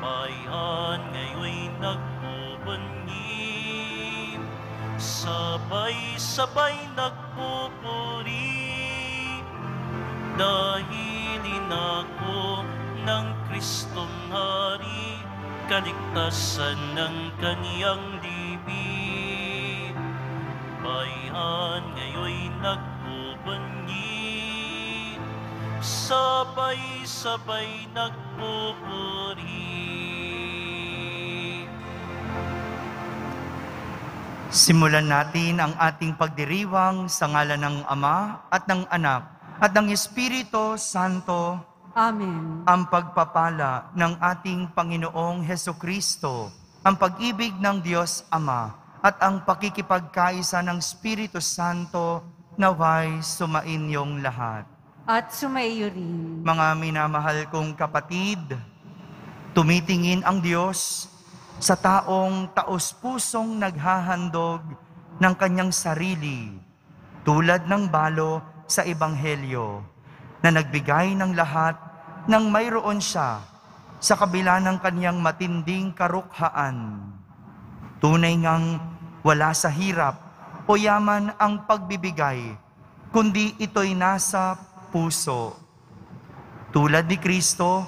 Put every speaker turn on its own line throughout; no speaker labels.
Bayan ngayon nagpupuni, sabay-sabay nagpupuri, dahil inako ng Kristong Hari, kaligtasan ng kaniyang libing. Bayan ngayon nagpupuni, sabay-sabay nagpupuri.
Simulan natin ang ating pagdiriwang sa ngalan ng Ama at ng Anak at ng Espiritu Santo.
Amen.
Ang pagpapala ng ating Panginoong Hesukristo, ang pag-ibig ng Diyos Ama at ang pakikipagkaisa ng Espiritu Santo naway sumainyong lahat.
At sumaiyo rin.
Mga minamahal kong kapatid, tumitingin ang Diyos sa taong taos-pusong naghahandog ng kanyang sarili, tulad ng balo sa Ebanghelyo, na nagbigay ng lahat nang mayroon siya sa kabila ng kanyang matinding karukhaan. Tunay ngang wala sa hirap o yaman ang pagbibigay, kundi ito'y nasa puso. Tulad ni Kristo,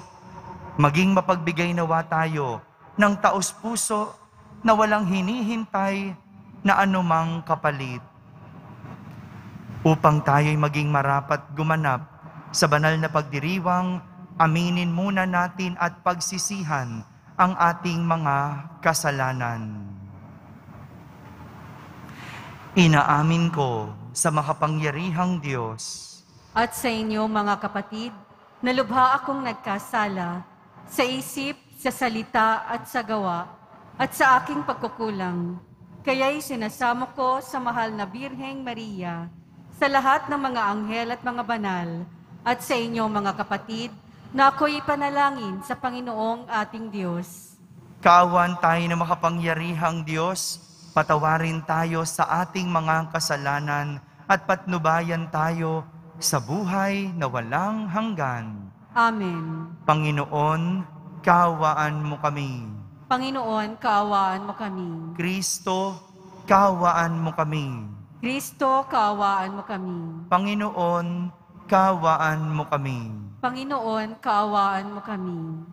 maging mapagbigay nawa tayo ng taos-puso na walang hinihintay na anumang kapalit. Upang tayo'y maging marapat gumanap sa banal na pagdiriwang, aminin muna natin at pagsisihan ang ating mga kasalanan. Inaamin ko sa makapangyarihang Diyos
At sa inyo mga kapatid, na lubha akong nagkasala sa isip, sa salita at sa gawa, at sa aking pagkukulang. Kaya'y sinasamo ko sa mahal na Birheng Maria, sa lahat ng mga anghel at mga banal, at sa inyo mga kapatid, na ako'y ipanalangin sa Panginoong ating Diyos.
Kaawan tayo na makapangyarihang Diyos, patawarin tayo sa ating mga kasalanan at patnubayan tayo sa buhay na walang hanggan.
Amen.
Panginoon, kaawaan mo kami.
Panginoon, kaawaan mo kami.
Kristo, kaawaan mo kami.
Kristo, kaawaan mo kami.
Panginoon, kaawaan mo kami.
Panginoon, kaawaan mo kami.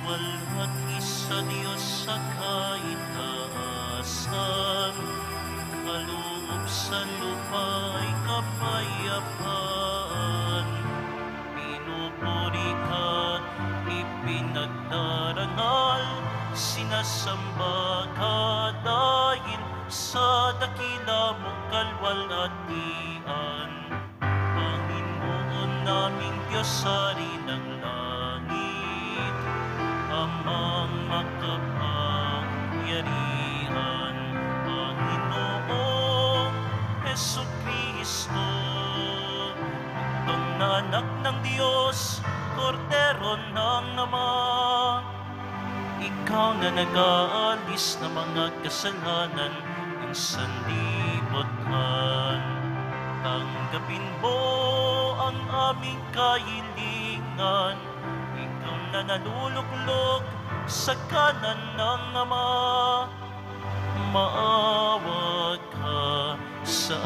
Walhati sa Diyos sa kaitaasan, kaloob sa lupa'y kapayapaan. Pinupuri ka, ipinagdarangal, sinasamba ka dahil sa dakila mong kalwalhatian. Panginoon naming Diyos, Hari ng langit, Amang makapangyarihan, Panginoong Hesukristo, bugtong na anak ng Diyos, Kordero ng Ama. Ikaw na nag-aalis ng mga kasalanan ng sanlibutan. Tanggapin mo ang aming kahilingan, ikaw na naluluklog sa kanan ng Ama. Maawa ka sa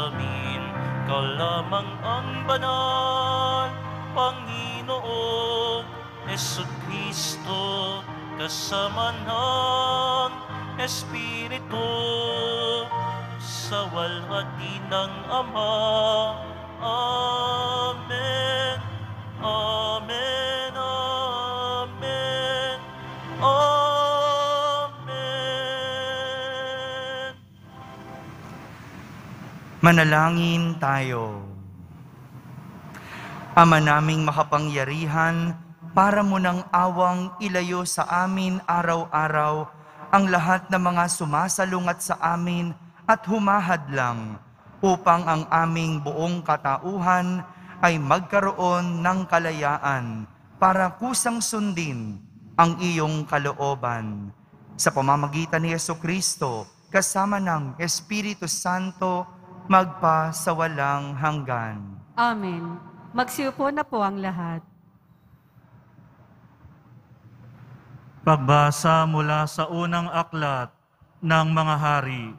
amin, ikaw lamang ang banal, Panginoong Hesukristo, kasama ng Espiritu, sa walhati ng Ama. Amen. Amen. Amen. Amen.
Manalangin tayo. Ama naming makapangyarihan, para mo ng awang ilayo sa amin araw-araw ang lahat ng mga sumasalungat sa amin at humahadlang upang ang aming buong katauhan ay magkaroon ng kalayaan para kusang sundin ang iyong kalooban. Sa pamamagitan ni Jesucristo, kasama ng Espiritu Santo, magpa sa walang hanggan.
Amen. Magsiupo na po ang lahat.
Pagbasa mula sa unang aklat ng mga hari.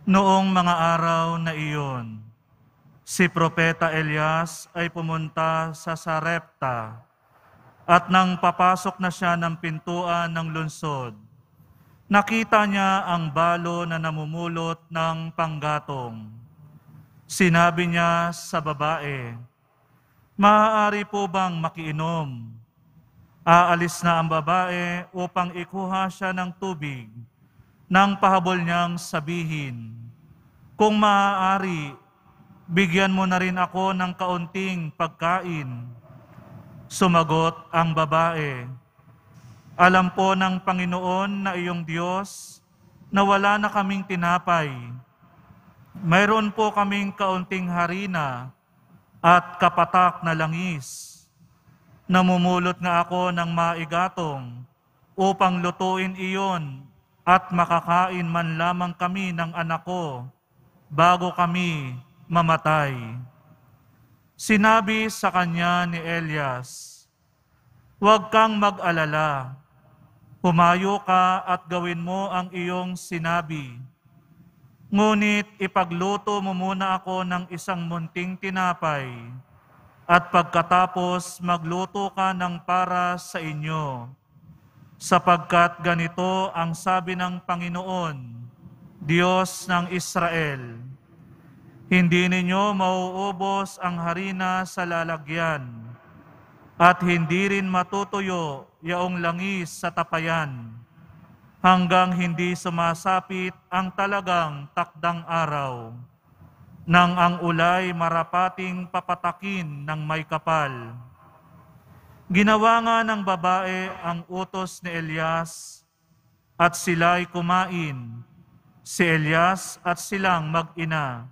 Noong mga araw na iyon, si Propeta Elias ay pumunta sa Sarepta, at nang papasok na siya ng pintuan ng lungsod, nakita niya ang balo na namumulot ng panggatong. Sinabi niya sa babae, "Maaari po bang makiinom?" Aalis na ang babae upang ikuha siya ng tubig, nang pahabol niyang sabihin, "Kung maaari, bigyan mo na rin ako ng kaunting pagkain." Sumagot ang babae, "Alam po ng Panginoon na iyong Diyos na wala na kaming tinapay. Mayroon po kaming kaunting harina at kapatak na langis. Namumulot nga ako ng maigatong upang lutuin iyon at makakain man lamang kami ng anak ko bago kami mamatay." Sinabi sa kanya ni Elias, "Huwag kang mag-alala. Humayo ka at gawin mo ang iyong sinabi. Ngunit ipagluto mo muna ako ng isang munting tinapay, at pagkatapos magluto ka ng para sa inyo. Sapagkat ganito ang sabi ng Panginoon, Diyos ng Israel, hindi ninyo mauubos ang harina sa lalagyan, at hindi rin matutuyo yaong langis sa tapayan, hanggang hindi sumasapit ang talagang takdang araw, nang ang ulay marapating papatakin ng may kapal." Ginawa nga ng babae ang utos ni Elias, at sila'y kumain, si Elias at silang mag-ina.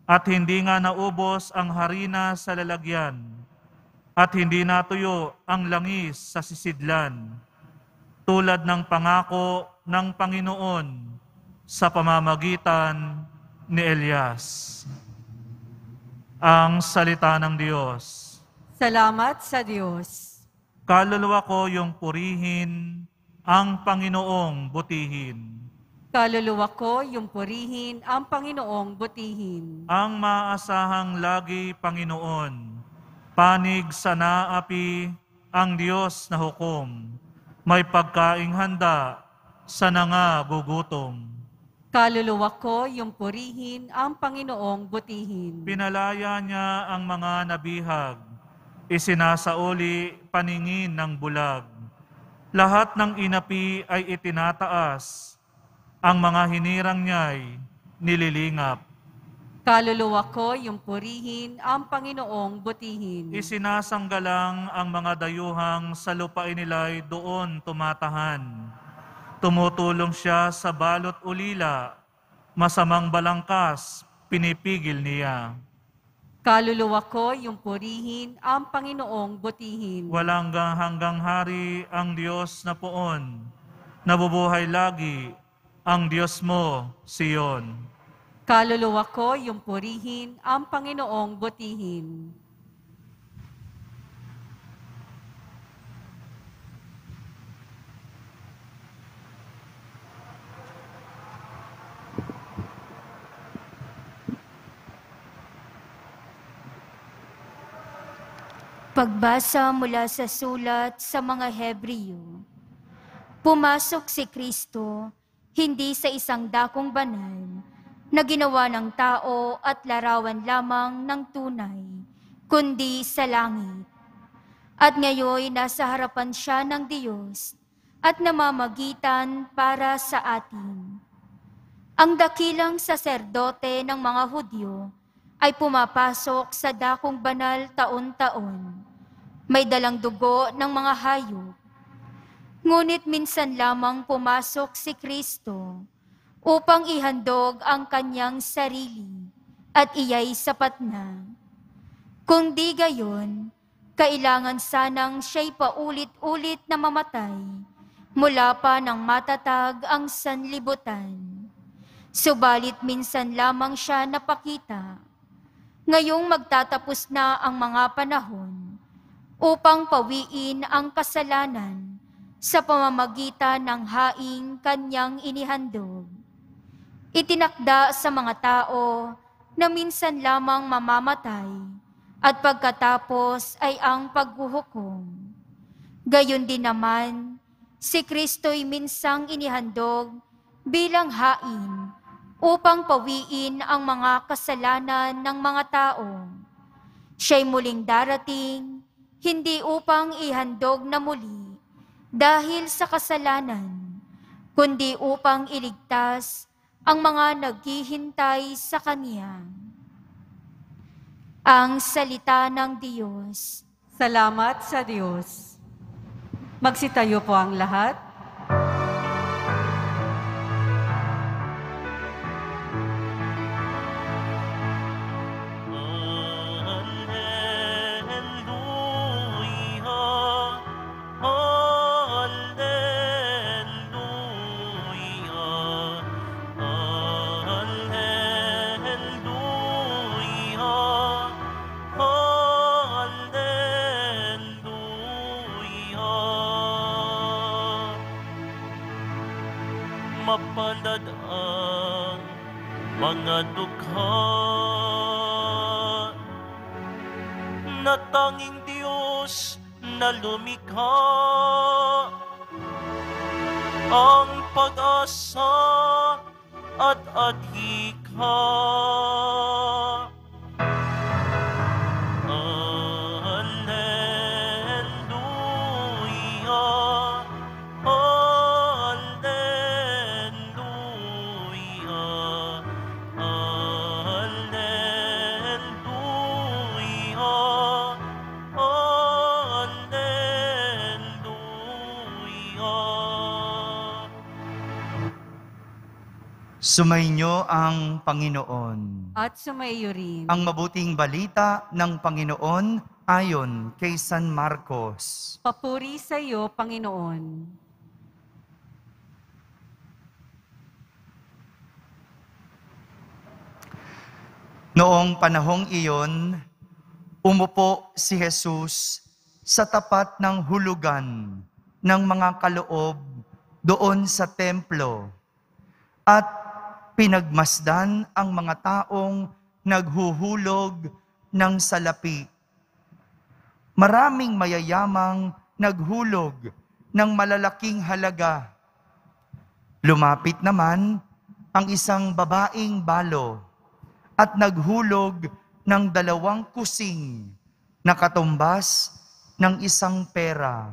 At hindi nga naubos ang harina sa lalagyan, at hindi natuyo ang langis sa sisidlan, tulad ng pangako ng Panginoon sa pamamagitan ni Elias. Ang salita ng Diyos.
Salamat sa Diyos.
Kaluluwa ko yung purihin, ang Panginoong butihin.
Kaluluwa ko yung purihin ang Panginoong butihin.
Ang maasahang lagi, Panginoon, panig sa naapi, ang Diyos na hukom, may pagkaing handa sa nangagugutom.
Kaluluwa ko yung purihin ang Panginoong butihin.
Pinalaya niya ang mga nabihag, isinasauli paningin ng bulag. Lahat ng inapi ay itinataas, ang mga hinirang niya'y nililingap.
Kaluluwa ko yung purihin ang Panginoong butihin.
Isinasanggalang ang mga dayuhang sa lupain nila'y doon tumatahan. Tumutulong siya sa balot ulila, masamang balangkas, pinipigil niya.
Kaluluwa ko yung purihin ang Panginoong butihin.
Walang hanggang hari ang Diyos na poon, nabubuhay lagi ang Diyos mo, Siyon.
Kaluluwa ko yung purihin ang Panginoong butihin.
Pagbasa mula sa sulat sa mga Hebreo. Pumasok si Kristo hindi sa isang dakong banal na ginawa ng tao at larawan lamang ng tunay, kundi sa langit. At ngayoy nasa harapan siya ng Diyos at namamagitan para sa atin. Ang dakilang saserdote ng mga Hudyo ay pumapasok sa dakong banal taon-taon. May dalang dugo ng mga hayop. Ngunit minsan lamang pumasok si Kristo upang ihandog ang kanyang sarili at iya'y sapat na. Kung di gayon, kailangan sanang siya'y paulit-ulit na mamatay mula pa nang matatag ang sanlibutan. Subalit minsan lamang siya napakita. Ngayong magtatapos na ang mga panahon upang pawiin ang kasalanan sa pamamagitan ng haing kanyang inihandog. Itinakda sa mga tao na minsan lamang mamamatay at pagkatapos ay ang paghuhukom. Gayon din naman, si Kristo'y minsang inihandog bilang hain upang pawiin ang mga kasalanan ng mga tao. Siya'y muling darating, hindi upang ihandog na muli dahil sa kasalanan, kundi upang iligtas ang mga naghihintay sa Kanya. Ang salita ng Diyos.
Salamat sa Diyos. Magsitayo po ang lahat.
Mapalad ang mga dukha na tanging Diyos na lumikha, ang pag-asa at adhika.
Sumainyo ang Panginoon.
At sumaiyo rin.
Ang mabuting balita ng Panginoon ayon kay San Marcos.
Papuri sa iyo, Panginoon.
Noong panahong iyon, umupo si Jesus sa tapat ng hulugan ng mga kaloob doon sa templo at pinagmasdan ang mga taong naghuhulog ng salapi. Maraming mayayamang naghulog ng malalaking halaga. Lumapit naman ang isang babaeng balo at naghulog ng 2 kusing na katumbas ng isang pera.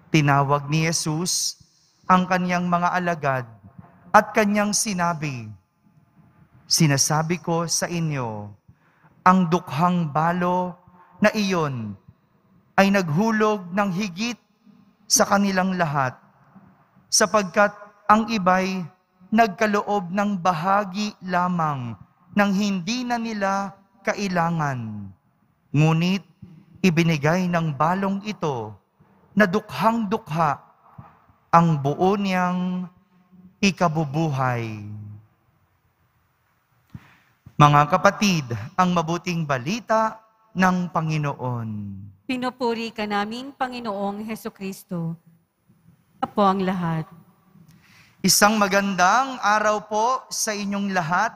Tinawag ni Jesus ang kanyang mga alagad at kanyang sinabi, "Sinasabi ko sa inyo, ang dukhang balo na iyon ay naghulog ng higit sa kanilang lahat, sapagkat ang iba'y nagkaloob ng bahagi lamang nang hindi na nila kailangan. Ngunit ibinigay ng balong ito na dukhang-dukha ang buo niyang ikabubuhay." Mga kapatid, ang mabuting balita ng Panginoon.
Pinupuri ka namin, Panginoong Hesukristo. Apo ang lahat.
Isang magandang araw po sa inyong lahat.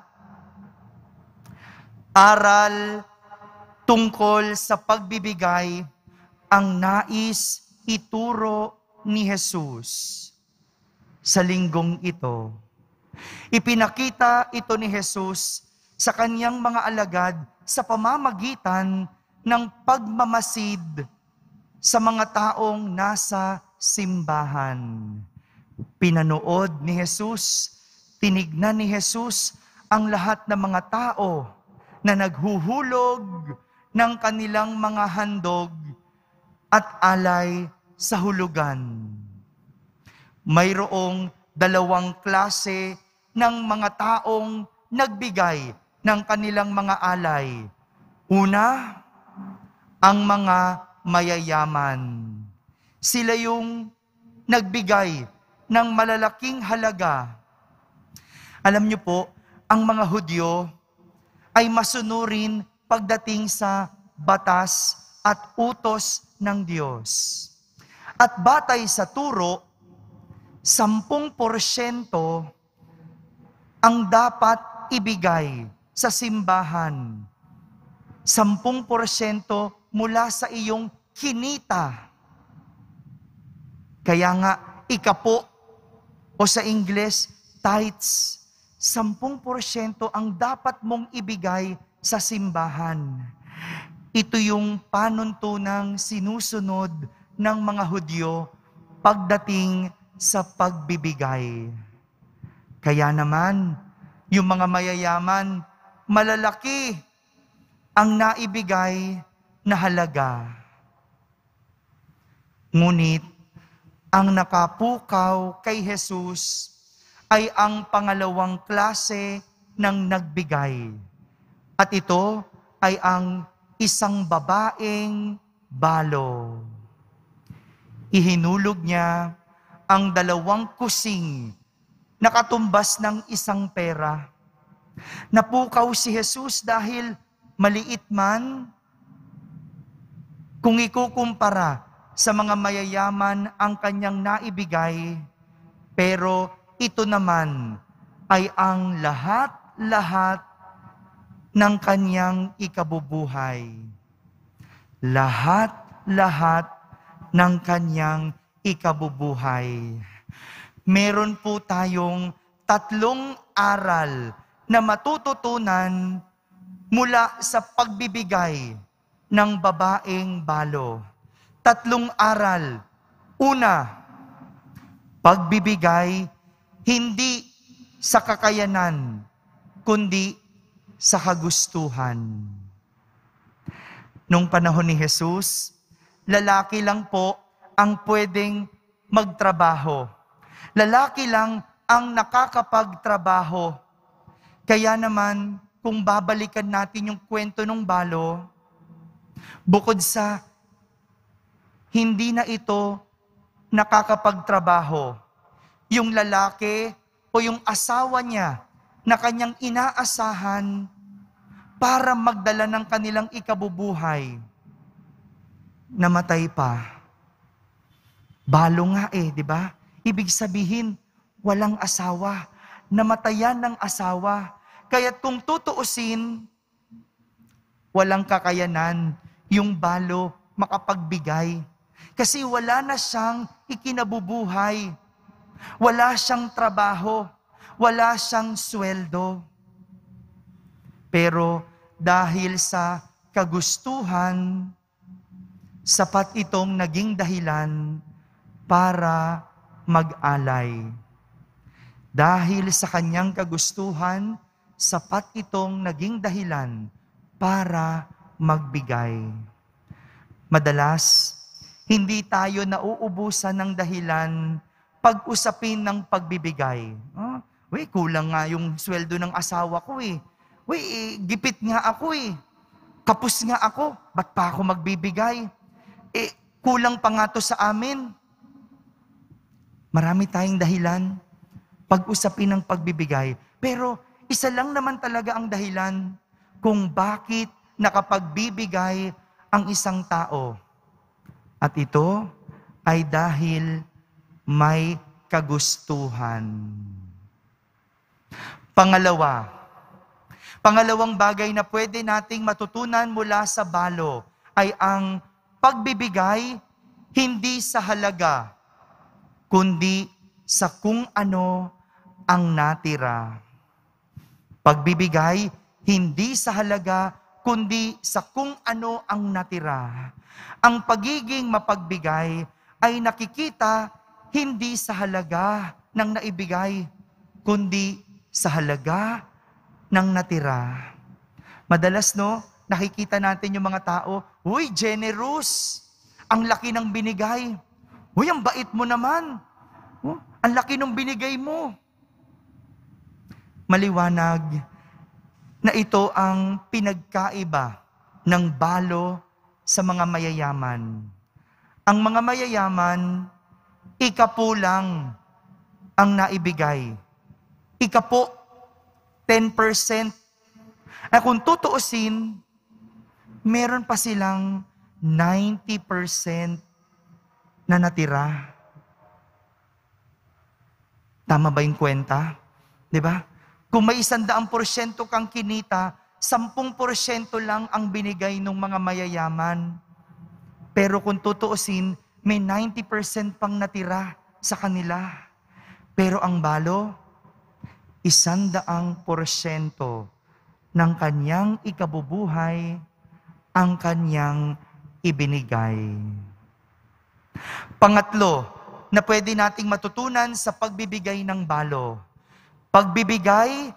Aral tungkol sa pagbibigay ang nais ituro ni Jesus sa linggong ito. Ipinakita ito ni Jesus sa kanyang mga alagad sa pamamagitan ng pagmamasid sa mga taong nasa simbahan. Pinanood ni Jesus, tinignan ni Jesus ang lahat ng mga tao na naghuhulog ng kanilang mga handog at alay sa hulugan. Mayroong 2 klase ng mga taong nagbigay ng kanilang mga alay. Una, ang mga mayayaman. Sila yung nagbigay ng malalaking halaga. Alam niyo po, ang mga Hudyo ay masunurin pagdating sa batas at utos ng Diyos. At batay sa turo, 10% ang dapat ibigay sa simbahan. 10% mula sa iyong kinita. Kaya nga, ikapo o sa Ingles, tithes. 10% ang dapat mong ibigay sa simbahan. Ito yung panuntunang sinusunod ng mga Hudyo pagdating sa pagbibigay. Kaya naman, yung mga mayayaman, malalaki ang naibigay na halaga. Ngunit, ang nakapukaw kay Jesus ay ang pangalawang klase ng nagbigay. At ito ay ang isang babaeng balo. Ihinulog niya ang 2 kusing na katumbas ng isang pera. Napukaw si Jesus dahil maliit man kung ikukumpara sa mga mayayaman ang kanyang naibigay, pero ito naman ay ang lahat-lahat ng kanyang ikabubuhay. Lahat-lahat ng kanyang ikabubuhay. Meron po tayong 3 aral na matututunan mula sa pagbibigay ng babaeng balo. 3 aral. Una, pagbibigay hindi sa kakayanan, kundi sa kagustuhan. Nung panahon ni Jesus, lalaki lang po ang pwedeng magtrabaho. Lalaki lang ang nakakapagtrabaho. Kaya naman, kung babalikan natin yung kwento ng balo, bukod sa hindi na ito nakakapagtrabaho, yung lalaki o yung asawa niya na kanyang inaasahan para magdala ng kanilang ikabubuhay, namatay pa. Balo nga di ba? Ibig sabihin, walang asawa. Namatayan ng asawa. Kaya't kung tutuusin, walang kakayanan yung balo makapagbigay. Kasi wala na siyang ikinabubuhay. Wala siyang trabaho. Wala siyang sweldo. Pero dahil sa kagustuhan, sapat itong naging dahilan para mag-alay. Dahil sa kanyang kagustuhan, sapat itong naging dahilan para magbigay. Madalas, hindi tayo nauubusan ng dahilan pag-usapin ng pagbibigay. Kulang nga yung sweldo ng asawa ko gipit nga ako Kapos nga ako, ba't pa ako magbibigay? Kulang pa nga to sa amin. Marami tayong dahilan pag-usapin ng pagbibigay. Pero isa lang naman talaga ang dahilan kung bakit nakapagbibigay ang isang tao. At ito ay dahil may kagustuhan. Pangalawang bagay na pwede nating matutunan mula sa balo ay ang pagbibigay hindi sa halaga, kundi sa kung ano ang natira. Pagbibigay hindi sa halaga, kundi sa kung ano ang natira. Ang pagiging mapagbigay ay nakikita hindi sa halaga ng naibigay, kundi sa halaga ng natira. Madalas nakikita natin yung mga tao, generous! Ang laki ng binigay. Ang bait mo naman. Ang laki ng binigay mo. Maliwanag na ito ang pinagkaiba ng balo sa mga mayayaman. Ang mga mayayaman, ika-10 lang ang naibigay. Ika-10%. At kung tutuusin, meron pa silang 90% na natira. Tama ba yung kwenta? 'Di ba? Kung may 100% kang kinita, 10% lang ang binigay ng mga mayayaman. Pero kung tutuusin, may 90% pang natira sa kanila. Pero ang balo, 100% ng kanyang ikabubuhay ang kanyang ibinigay. Pangatlo, na pwede nating matutunan sa pagbibigay ng balo. Pagbibigay,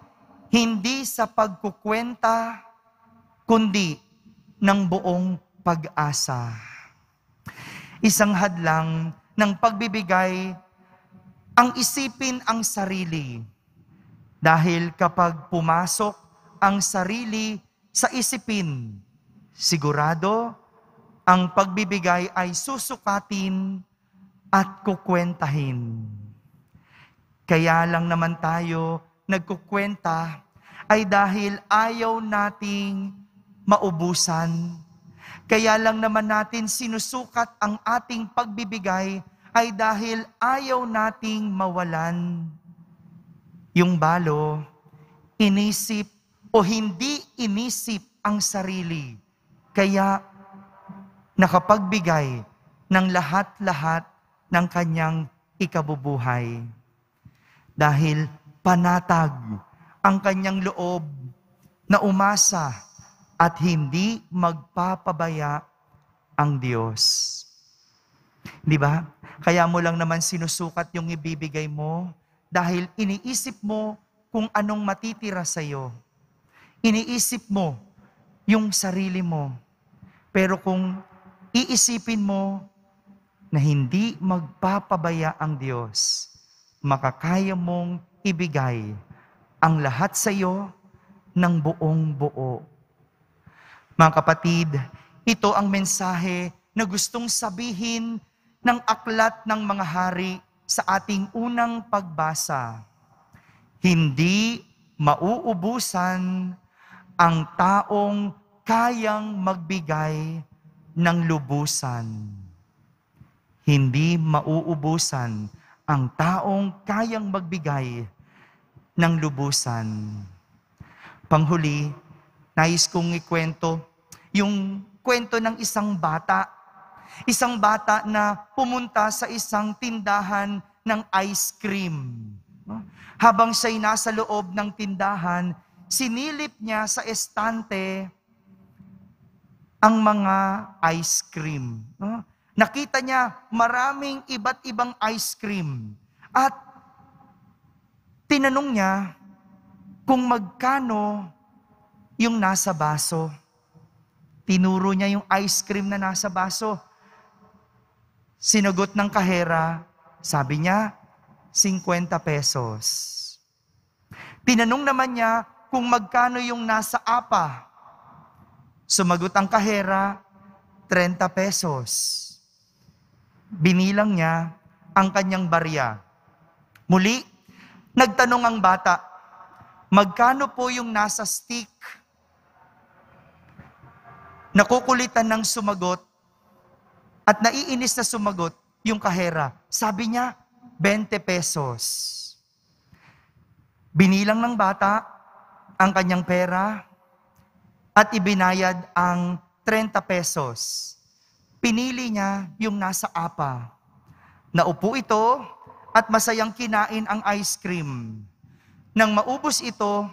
hindi sa pagkukwenta, kundi ng buong pag-asa. Isang hadlang ng pagbibigay, ang isipin ang sarili. Dahil kapag pumasok ang sarili sa isipin, sigurado ang pagbibigay ay susukatin at kukwentahin. Kaya lang naman tayo nagkukwenta ay dahil ayaw nating maubusan. Kaya lang naman natin sinusukat ang ating pagbibigay ay dahil ayaw nating mawalan. Yung balo, inisip o hindi inisip ang sarili. Kaya nakapagbigay ng lahat-lahat ng kanyang ikabubuhay. Dahil panatag ang kanyang loob na umasa at hindi magpapabaya ang Diyos. Di ba? Kaya mo lang naman sinusukat yung ibibigay mo dahil iniisip mo kung anong matitira sa iyo. Iniisip mo yung sarili mo. Pero kung iisipin mo na hindi magpapabaya ang Diyos, makakaya mong ibigay ang lahat sa iyo ng buong buo. Mga kapatid, ito ang mensahe na gustong sabihin ng aklat ng mga hari sa ating unang pagbasa. Hindi mauubusan ang taong kayang magbigay ng lubusan. Hindi mauubusan ang taong kayang magbigay ng lubusan. Panghuli, nais kong ikwento yung kwento ng isang bata. Isang bata na pumunta sa isang tindahan ng ice cream. Habang siya'y nasa loob ng tindahan, sinilip niya sa estante ang mga ice cream. Nakita niya maraming iba't ibang ice cream. At tinanong niya kung magkano yung nasa baso. Tinuro niya yung ice cream na nasa baso. Sinagot ng kahera, sabi niya, 50 pesos. Tinanong naman niya kung magkano yung nasa apa. Sumagot ang kahera, 30 pesos. Binilang niya ang kanyang barya. Muli, nagtanong ang bata, magkano po yung nasa stick? Nakukulitan ng sumagot at naiinis na sumagot yung kahera. Sabi niya, 20 pesos. Binilang ng bata ang kanyang pera at ibinayad ang 30 pesos. Pinili niya yung nasa apa. Naupo ito at masayang kinain ang ice cream. Nang maubos ito,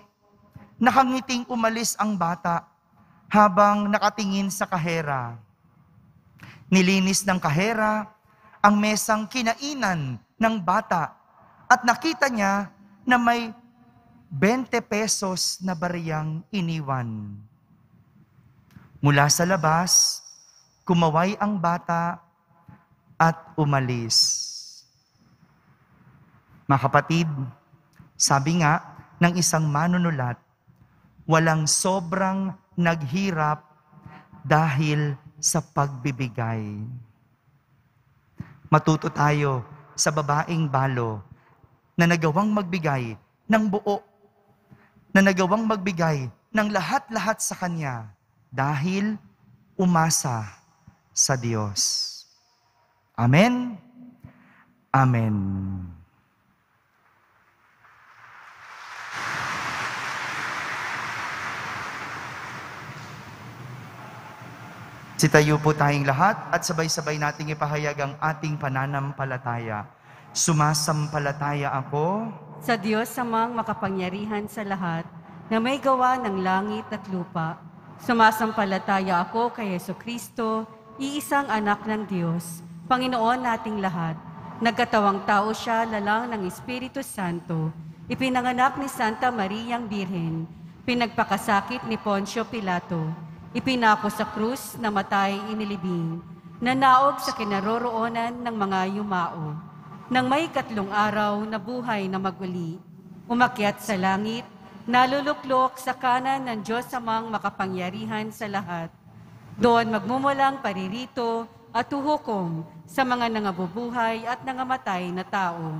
nakangiting umalis ang bata habang nakatingin sa kahera. Nilinis ng kahera ang mesang kinainan ng bata at nakita niya na may 20 pesos na bariyang iniwan. Mula sa labas, kumaway ang bata at umalis. Mga kapatid, sabi nga ng isang manunulat, walang sobrang naghirap dahil sa pagbibigay. Matuto tayo sa babaeng balo na nagawang magbigay ng buo, na nagawang magbigay ng lahat-lahat sa Kanya dahil umasa sa Diyos. Amen? Amen. Sitayo po tayong lahat at sabay-sabay nating ipahayag ang ating pananampalataya. Sumasampalataya ako
Sa Diyos Amang makapangyarihan sa lahat, na may gawa ng langit at lupa. Sumasampalataya ako kay Jesucristo, iisang anak ng Diyos, Panginoon nating lahat. Nagkatawang tao siya lalang ng Espiritu Santo. Ipinanganak ni Santa Mariang Birhen. Pinagpakasakit ni Poncio Pilato. Ipinako sa krus, namatay, inilibing. Nanaog sa kinaroroonan ng mga yumao. Nang may 3 araw na buhay na maguli, umakyat sa langit, naluluklok sa kanan ng Diyos Amang makapangyarihan sa lahat. Doon magmumulang paririto at huhukom sa mga nangabubuhay at nangamatay na tao.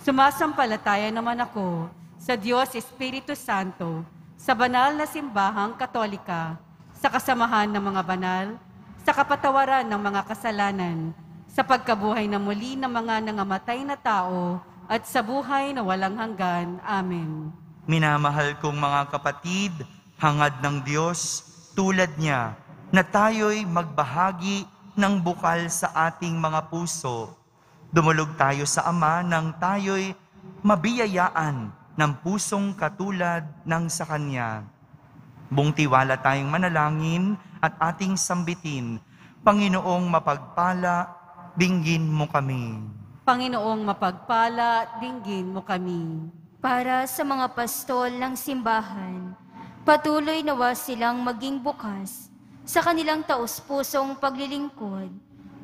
Sumasampalataya naman ako sa Diyos Espiritu Santo, sa banal na simbahang Katolika, sa kasamahan ng mga banal, sa kapatawaran ng mga kasalanan, sa pagkabuhay na muli ng mga nangamatay na tao, at sa buhay na walang hanggan. Amen.
Minamahal kong mga kapatid, hangad ng Diyos, tulad niya, na tayo'y magbahagi ng bukal sa ating mga puso. Dumulog tayo sa Ama nang tayo'y mabiyayaan ng pusong katulad ng sa Kanya. Buong tiwala tayong manalangin at ating sambitin, Panginoong mapagpala, dinggin mo kami.
Panginoong mapagpala, dinggin mo kami.
Para sa mga pastol ng simbahan, patuloy nawa silang maging bukas sa kanilang taos-pusong paglilingkod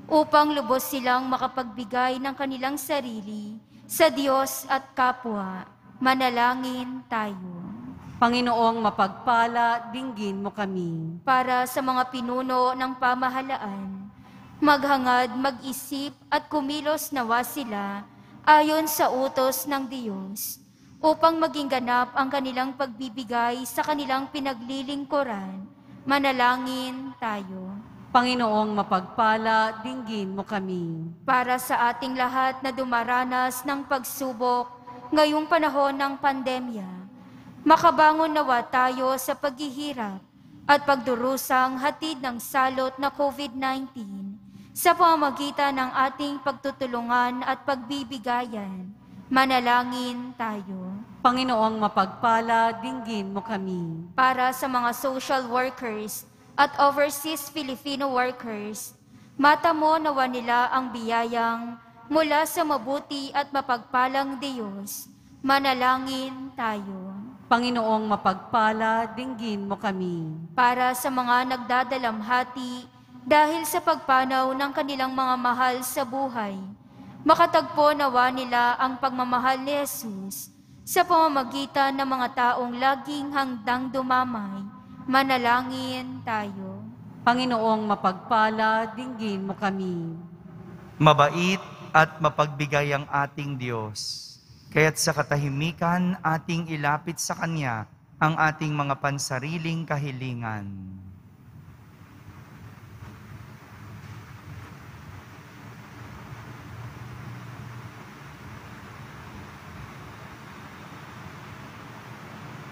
upang lubos silang makapagbigay ng kanilang sarili sa Diyos at kapwa. Manalangin tayo.
Panginoong mapagpala, dinggin mo kami.
Para sa mga pinuno ng pamahalaan, maghangad, mag-isip at kumilos nawa sila ayon sa utos ng Diyos upang maging ganap ang kanilang pagbibigay sa kanilang pinaglilingkuran. Manalangin tayo.
Panginoong mapagpala, dinggin mo kami.
Para sa ating lahat na dumaranas ng pagsubok ngayong panahon ng pandemya, makabangon nawa tayo sa paghihirap at pagdurusang hatid ng salot na COVID-19 sa pamamagitan ng ating pagtutulungan at pagbibigayan. Manalangin tayo.
Panginoong mapagpala, dinggin mo kami.
Para sa mga social workers at overseas Filipino workers, matamo nawa nila ang biyayang mula sa mabuti at mapagpalang Diyos. Manalangin tayo.
Panginoong mapagpala, dinggin mo kami.
Para sa mga nagdadalamhati dahil sa pagpanaw ng kanilang mga mahal sa buhay, makatagpo nawa nila ang pagmamahal ni Jesus sa pamamagitan ng mga taong laging handang dumamay. Manalangin tayo.
Panginoong mapagpala, dinggin mo kami.
Mabait at mapagbigay ang ating Diyos. Kaya't sa katahimikan ating ilapit sa Kanya ang ating mga pansariling kahilingan.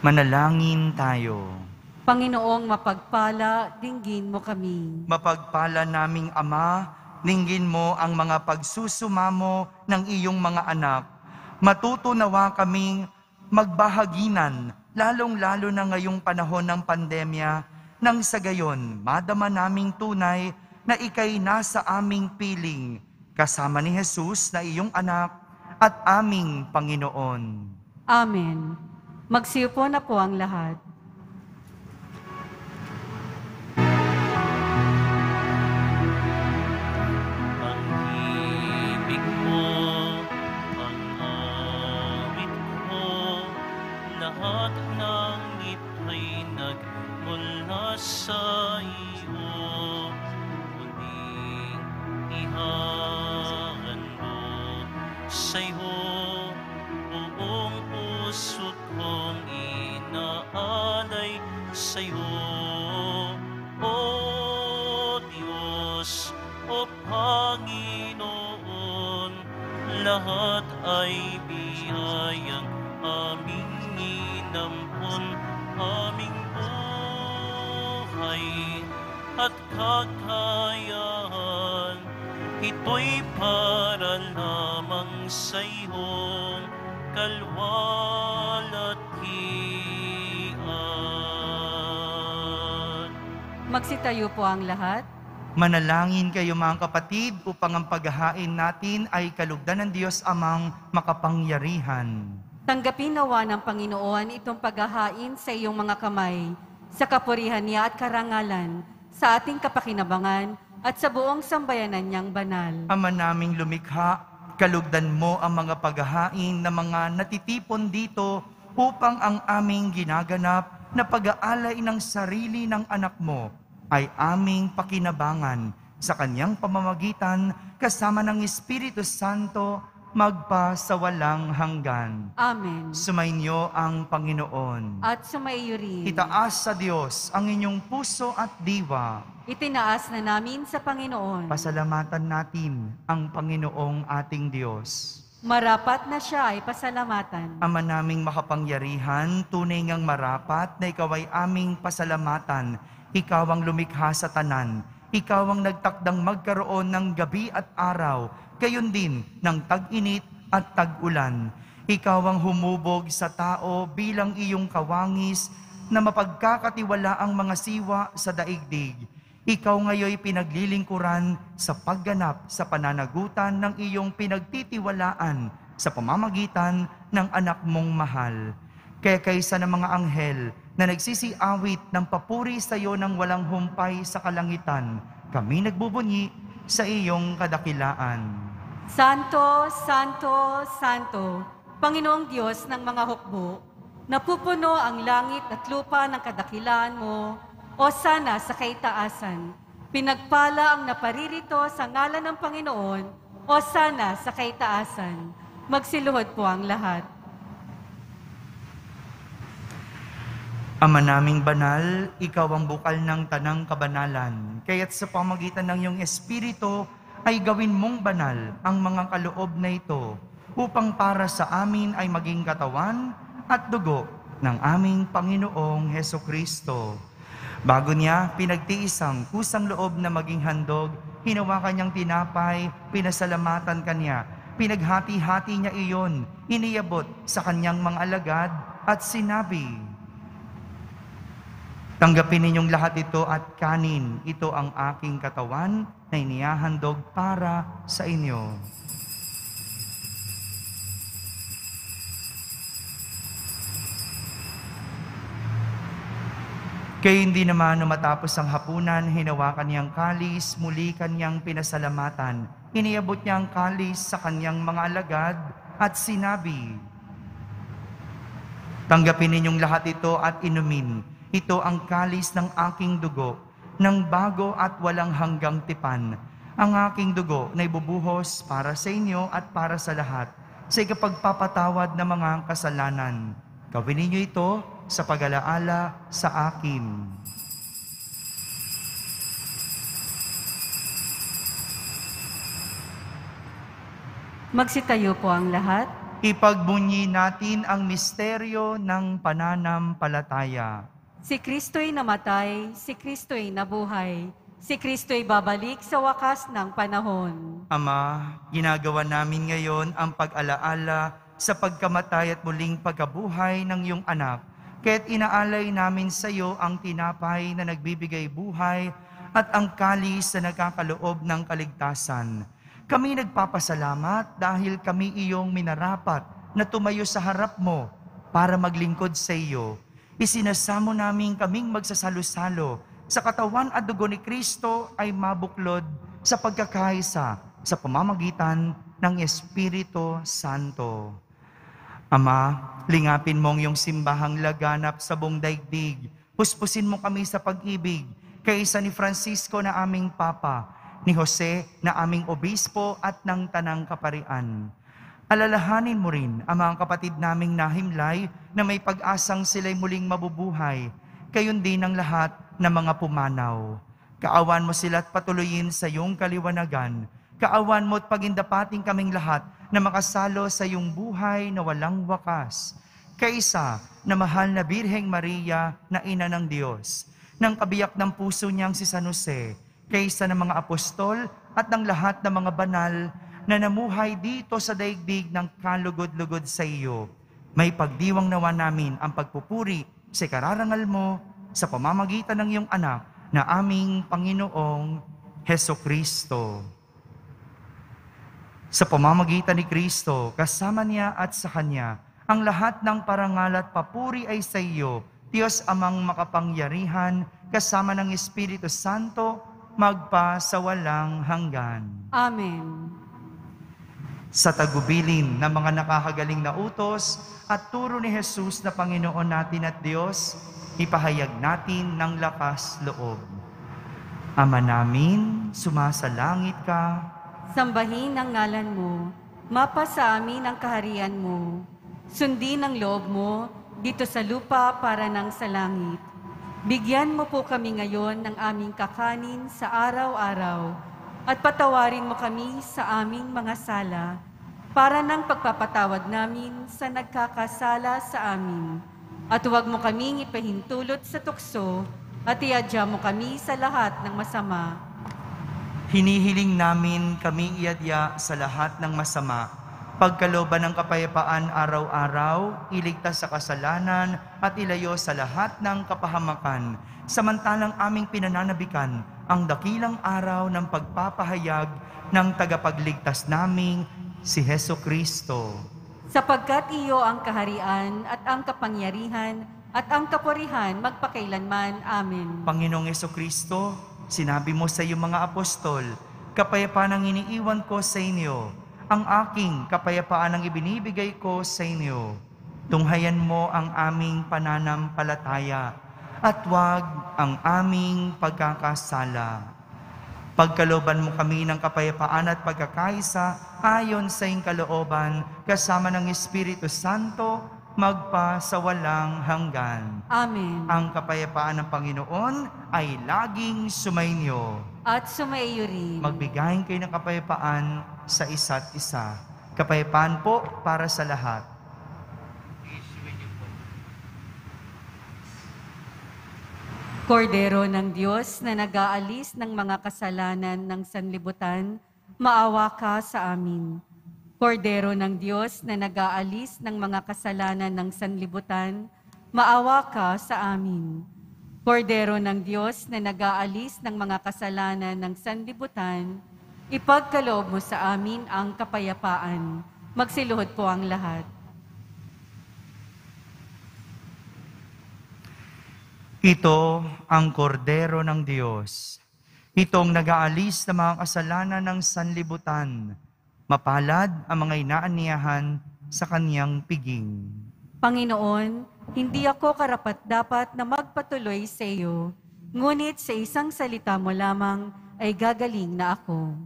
Manalangin tayo.
Panginoong mapagpala, dinggin mo kami.
Mapagpala naming Ama, dinggin mo ang mga pagsusumamo ng iyong mga anak. Matuto nawa kaming magbahaginan, lalong-lalo na ngayong panahon ng pandemya, nang sa gayon madama naming tunay na ika'y nasa aming piling, kasama ni Jesus na iyong anak at aming Panginoon.
Amen. Magsiupo na po ang lahat.
Ang ibig mo, ang awit ko, lahat ng ito'y nagmula sa iyo. sa'yo, buong puso't kong inaalay sa'yo. O Diyos, o Panginoon, lahat ay biyayang aming inampon, aming buhay at kakayahan. Ito'y para lamang sa iyong kalwalhatian.
Magsitayo po ang lahat.
Manalangin kayo mga kapatid upang ang paghahain natin ay kalugdan ng Diyos Amang makapangyarihan.
Tanggapin nawa ng Panginoon itong paghahain sa iyong mga kamay, sa kapurihan niya at karangalan, sa ating kapakinabangan at sa buong sambayanan niyang banal.
Ama naming lumikha, kalugdan mo ang mga paghahain na mga natitipon dito upang ang aming ginaganap na pag-aalay ng sarili ng anak mo ay aming pakinabangan sa kanyang pamamagitan kasama ng Espiritu Santo magpa sa walang hanggan.
Amen.
Sumainyo ang Panginoon.
At sumaiyo rin.
Itaas sa Diyos ang inyong puso at diwa.
Itinaas na namin sa Panginoon.
Pasalamatan natin ang Panginoong ating Diyos.
Marapat na siya ay pasalamatan.
Ama naming makapangyarihan, tunay ngang marapat na ikaw ay aming pasalamatan. Ikaw ang lumikha sa tanan. Ikaw ang nagtakdang magkaroon ng gabi at araw, gayon din ng tag-init at tag-ulan. Ikaw ang humubog sa tao bilang iyong kawangis na mapagkakatiwala ang mga siwa sa daigdig. Ikaw ngayoy pinaglilingkuran sa pagganap sa pananagutan ng iyong pinagtitiwalaan sa pamamagitan ng anak mong mahal. Kaya kaysa ng mga anghel na nagsisiawit ng papuri sa iyo ng walang humpay sa kalangitan, kami nagbubunyi sa iyong kadakilaan.
Santo, Santo, Santo, Panginoong Diyos ng mga hukbo, napupuno ang langit at lupa ng kadakilaan mo, o sana sa kaitaasan. Pinagpala ang naparirito sa ngalan ng Panginoon, o sana sa kaitaasan. Magsiluhod po ang lahat.
Ama naming banal, ikaw ang bukal ng tanang kabanalan. Kaya't sa pamagitan ng iyong Espiritu ay gawin mong banal ang mga kaloob na ito upang para sa amin ay maging katawan at dugo ng aming Panginoong Hesukristo. Bago niya pinagtiis ang kusang loob na maging handog, hinawakan niyang tinapay, pinasalamatan kanya, pinaghati-hati niya iyon, iniyabot sa kanyang mga alagad at sinabi, "Tanggapin ninyong lahat ito at kanin, ito ang aking katawan na inihahandog para sa inyo." Kaya hindi naman matapos ang hapunan, hinawakan niyang kalis, muli kanyang pinasalamatan. Iniabot niya ang kalis sa kanyang mga alagad at sinabi, "Tanggapin ninyong lahat ito at inumin. Ito ang kalis ng aking dugo, ng bago at walang hanggang tipan. Ang aking dugo na ibubuhos para sa inyo at para sa lahat, sa ikapagpapatawad ng mga kasalanan. Gawin ninyo ito sa pag-alaala sa akin."
Magsitayo po ang lahat.
Ipagbunyi natin ang misteryo ng pananampalataya.
Si Kristo'y namatay, si Kristo'y nabuhay, si Kristo'y babalik sa wakas ng panahon.
Ama, ginagawa namin ngayon ang pag-alaala sa pagkamatay at muling pagkabuhay ng iyong anak. Kaya't inaalay namin sa iyo ang tinapay na nagbibigay buhay at ang kalis na nagkakaloob ng kaligtasan. Kami nagpapasalamat dahil kami iyong minarapat na tumayo sa harap mo para maglingkod sa iyo. Isinasamo namin kaming magsasalo-salo sa katawan at dugo ni Kristo ay mabuklod sa pagkakaisa sa pamamagitan ng Espiritu Santo. Ama, lingapin mong iyong simbahang laganap sa buong daigdig. Puspusin mo kami sa pag-ibig, kaysa ni Francisco na aming Papa, ni Jose na aming Obispo at ng Tanang Kaparian. Alalahanin mo rin ang mga kapatid naming nahimlay na may pag-asang sila'y muling mabubuhay, gayon din ang lahat ng mga pumanaw. Kaawan mo sila at patuloyin sa iyong kaliwanagan. Kaawan mo at pagindapating kaming lahat na makasalo sa iyong buhay na walang wakas. Kaisa na mahal na Birheng Maria na Ina ng Diyos, ng kabiyak ng puso niyang si San Jose, kaysa ng mga apostol at ng lahat ng mga banal na namuhay dito sa daigdig ng kalugod-lugod sa iyo. May pagdiwang nawa namin ang pagpupuri sa kararangal mo sa pamamagitan ng iyong anak na aming Panginoong Hesukristo. Sa pamamagitan ni Kristo, kasama niya at sa Kanya, ang lahat ng parangal at papuri ay sa iyo, Diyos Amang makapangyarihan, kasama ng Espiritu Santo, magpa sa walang hanggan.
Amen.
Sa tagubilin ng mga nakahagaling na utos at turo ni Jesus na Panginoon natin at Diyos, ipahayag natin ng lakas loob. Ama namin, sumasalangit ka.
Sambahin ang ngalan mo, mapa sa amin ang kaharian mo. Sundin ang loob mo dito sa lupa para nang sa langit. Bigyan mo po kami ngayon ng aming kakanin sa araw-araw at patawarin mo kami sa aming mga sala para ng pagpapatawad namin sa nagkakasala sa amin. At huwag mo kaming ipahintulot sa tukso at iadya mo kami sa lahat ng masama.
Hinihiling namin kami iadya sa lahat ng masama, pagkalooban ng kapayapaan araw-araw, iligtas sa kasalanan at ilayo sa lahat ng kapahamakan, samantalang aming pinananabikan ang dakilang araw ng pagpapahayag ng tagapagligtas naming si Hesukristo.
Sapagkat iyo ang kaharian at ang kapangyarihan at ang kapurihan magpakailanman. Amen.
Panginoong Hesukristo, sinabi mo sa iyong mga apostol, kapayapaan ang iniiwan ko sa inyo, ang aking kapayapaan ang ibinibigay ko sa inyo. Tunghayan mo ang aming pananampalataya at huwag ang aming pagkakasala. Pagkalooban mo kami ng kapayapaan at pagkakaisa ayon sa iyong kalooban, kasama ng Espiritu Santo, magpa sa walang hanggan.
Amen.
Ang kapayapaan ng Panginoon ay laging sumainyo.
At sumaiyo rin.
Magbigayin kayo ng kapayapaan sa isa't isa. Kapayapaan po para sa lahat.
Kordero ng Diyos na nag-aalis ng mga kasalanan ng sanlibutan, maawa ka sa amin. Kordero ng Diyos na nag-aalis ng mga kasalanan ng sanlibutan, maawa ka sa amin. Kordero ng Diyos na nag-aalis ng mga kasalanan ng sanlibutan, ipagkaloob mo sa amin ang kapayapaan. Magsiluhod po ang lahat.
Ito ang kordero ng Diyos. Itong nag-aalis ng mga kasalanan ng sanlibutan. Mapalad ang mga inaaniyahan sa kaniyang piging.
Panginoon, hindi ako karapat-dapat na magpatuloy sa iyo, ngunit sa isang salita mo lamang ay gagaling na ako.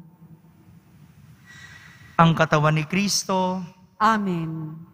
Ang katawan ni Kristo.
Amen.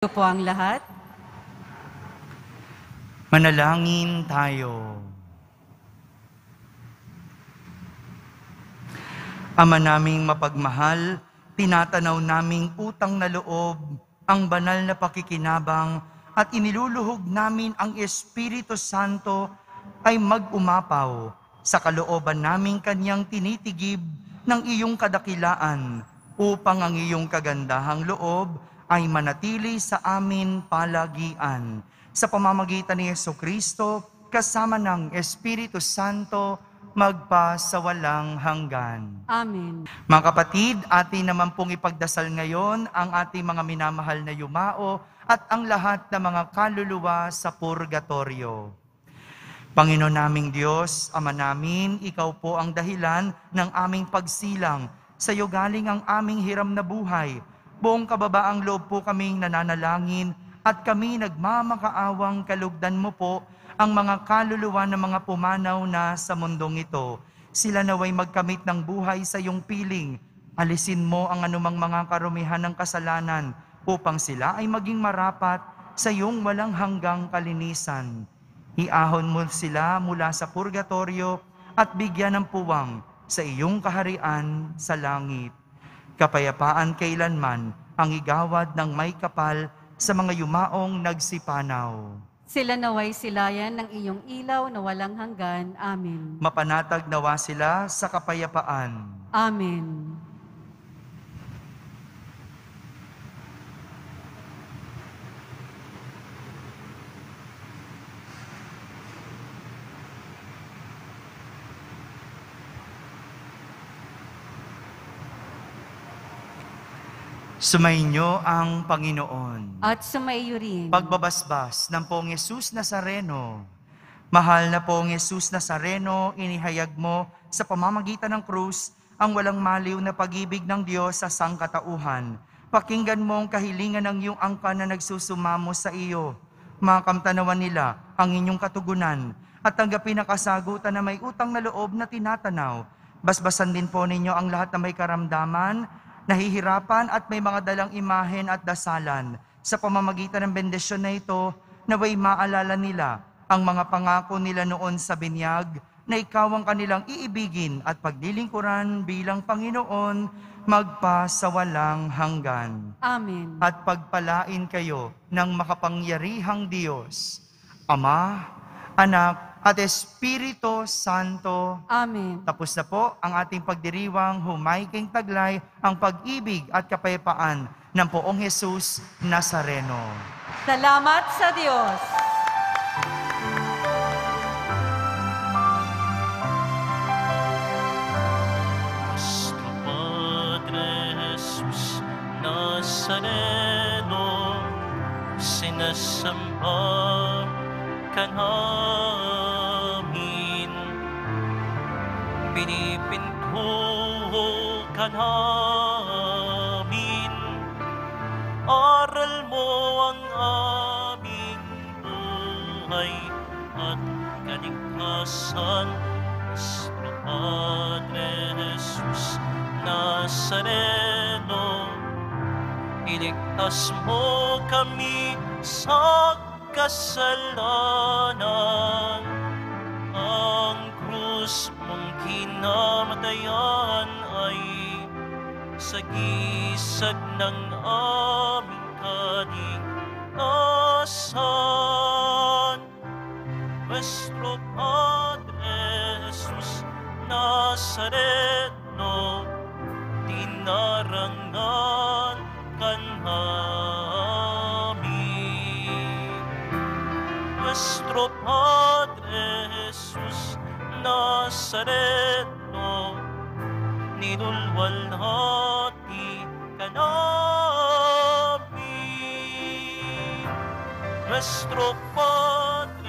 Ito po ang lahat.
Manalangin tayo. Ama naming mapagmahal, tinatanaw naming utang na loob ang banal na pakikinabang at iniluluhog namin ang Espiritu Santo ay mag-umapaw sa kalooban naming kanyang tinitigib ng iyong kadakilaan upang ang iyong kagandahang loob ay manatili sa amin palagian. Sa pamamagitan ni Jesucristo, kasama ng Espiritu Santo, magpa sa walang hanggan.
Amen.
Mga kapatid, atin naman pong ipagdasal ngayon ang ating mga minamahal na yumao at ang lahat ng mga kaluluwa sa purgatorio. Panginoon naming Diyos, Ama namin, Ikaw po ang dahilan ng aming pagsilang. Sa iyo galing ang aming hiram na buhay. Buong kababaang loob po kaming nananalangin at kami nagmamakaawang kalugdan mo po ang mga kaluluwa ng mga pumanaw na sa mundong ito. Sila naway magkamit ng buhay sa iyong piling. Alisin mo ang anumang mga karumihan ng kasalanan upang sila ay maging marapat sa iyong walang hanggang kalinisan. Iahon mo sila mula sa purgatorio at bigyan ng puwang sa iyong kaharian sa langit. Kapayapaan kailanman ang igawad ng may kapal sa mga yumaong nagsipanaw.
Sila naway silayan ng iyong ilaw na walang hanggan. Amen.
Mapanatag nawa sila sa kapayapaan.
Amen.
Sumainyo ang Panginoon.
At sumaiyo rin.
Pagbabasbas ng Poong Jesus Nazareno. Mahal na Poong Jesus Nazareno, inihayag mo sa pamamagitan ng krus ang walang maliw na pag-ibig ng Diyos sa sangkatauhan. Pakinggan mo ang kahilingan ng iyong angkan na nagsusumamo sa iyo. Makamtanawan nila ang inyong katugunan at tanggapin ang kasagutan na may utang na loob na tinatanaw. Basbasan din po ninyo ang lahat na may karamdaman, nahihirapan at may mga dalang imahen at dasalan. Sa pamamagitan ng bendisyon na ito, naway maalala nila ang mga pangako nila noon sa binyag na ikaw ang kanilang iibigin at paglilingkuran bilang Panginoon magpa sa walang hanggan.
Amen.
At pagpalain kayo ng makapangyarihang Diyos, Ama, Anak, at Espiritu Santo.
Amen.
Tapos na po ang ating pagdiriwang humayking taglay ang pag-ibig at kapayapaan ng Poong Jesus Nazareno.
Salamat sa Diyos.
Nuestro Padre Jesus Nazareno, sinasamba ka namin, pinipinto ka namin, aral mo ang aming buhay at kaligtasan. Nuestro Padre Jesus Nazareno, iligtas mo kami sa kasalanan. Ang krus mong kinamatayan ay sagisag ng aming kaligtasan. Nuestro Padre Jesus Nazareno, dinarangan ka namin. Nuestro Padre Jesus Nazareno, nilulwalhati ka namin. Nuestro Padre